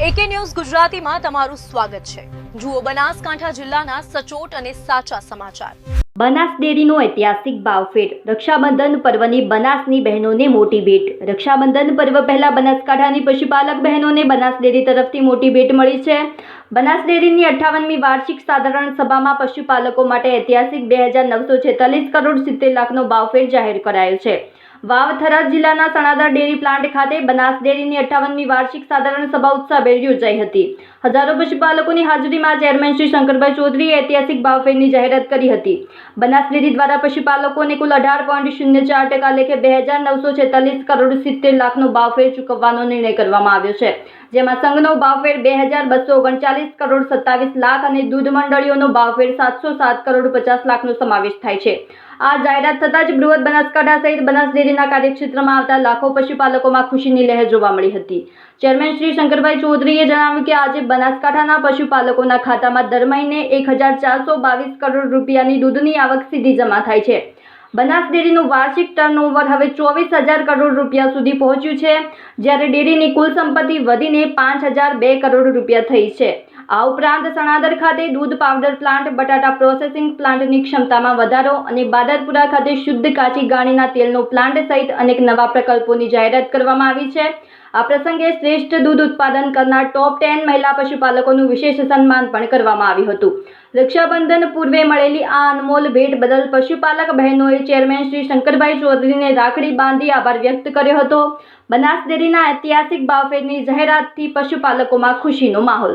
એકે ન્યૂઝ ગુજરાતીમાં તમારું સ્વાગત છે। જુઓ બનાસકાંઠા જિલ્લાના સચોટ અને સાચા સમાચાર। બનાસ ડેરીનો ઐતિહાસિક ભાવફેર, રક્ષાબંધન પર્વની બનાસની બહેનોને મોટી ભેટ। રક્ષાબંધન પર્વ પહેલા બનાસકાંઠાની પશુપાલક બહેનોને બનાસ ડેરી તરફથી મોટી ભેટ મળી છે। બનાસ ડેરીની 58મી વાર્ષિક સાધારણ સભામાં પશુપાલકો માટે ઐતિહાસિક 2,946 કરોડ 70 લાખનો ભાવફેર જાહેર કરાયો છે। વાવ થરાદ જિલ્લાના સણાદર ડેરી પ્લાન્ટ ખાતે બનાસ ડેરીની 58મી વાર્ષિક સાધારણ સભા ઉત્સાહભેર યોજાઈ હતી। હજારો પશુપાલકોની હાજરીમાં ચેરમેન શ્રી શંકરભાઈ ચૌધરીએ ઐતિહાસિક ભાવફેરની જાહેરાત કરી હતી। બનાસ ડેરી દ્વારા પશુપાલકોને કુલ 18.04% લેખે 2,946 કરોડ 70 લાખનો ભાવફેર ચૂકવવાનો નિર્ણય કરવામાં આવ્યો છે, જેમાં સંઘનો ભાવફેર 2,239 કરોડ 27 લાખ અને દૂધ મંડળીઓનો ભાવફેર 707 કરોડ 50 લાખનો સમાવેશ થાય છે। આ જાહેરાત થતાં જ બૃહદ બનાસકાંઠા સહિત બનાસ ડેરીના કાર્યક્ષેત્રમાં આવતા લાખો પશુપાલકોમાં ખુશીની લહેર જોવા મળી હતી। ચેરમેન શ્રી શંકરભાઈ ચૌધરીએ જણાવ્યું કે આજે બનાસકાંઠાના પશુપાલકોના ખાતામાં દર મહિને 1,422 કરોડ રૂપિયાની દૂધની આવક સીધી જમા થાય છે। બનાસ ડેરીનું વાર્ષિક ટર્નઓવર હવે 24,000 કરોડ રૂપિયા સુધી પહોંચ્યું છે, જ્યારે ડેરીની કુલ સંપત્તિ વધીને 5,002 કરોડ રૂપિયા થઈ છે। આ ઉપરાંત સણાદર ખાતે દૂધ પાવડર પ્લાન્ટ, બટાટા પ્રોસેસિંગ પ્લાન્ટની ક્ષમતામાં વધારો અને બાદરપુરા ખાતે શુદ્ધ કાચી ગાણીના તેલનો પ્લાન્ટ સહિત અનેક નવા પ્રકલ્પોની જાહેરાત કરવામાં આવી છે। આ પ્રસંગે શ્રેષ્ઠ દૂધ ઉત્પાદન કરનાર ટોપ 10 મહિલા પશુપાલકોનું વિશેષ સન્માન પણ કરવામાં આવ્યું હતું। રક્ષાબંધન પૂર્વે મળેલી આ અનમોલ ભેટ બદલ પશુપાલક બહેનોએ ચેરમેન શ્રી શંકરભાઈ ચૌધરીને રાખડી બાંધી આભાર વ્યક્ત કર્યો હતો। બનાસ ડેરીના ઐતિહાસિક ભાવફેરની જાહેરાતથી પશુપાલકોમાં ખુશીનો માહોલ।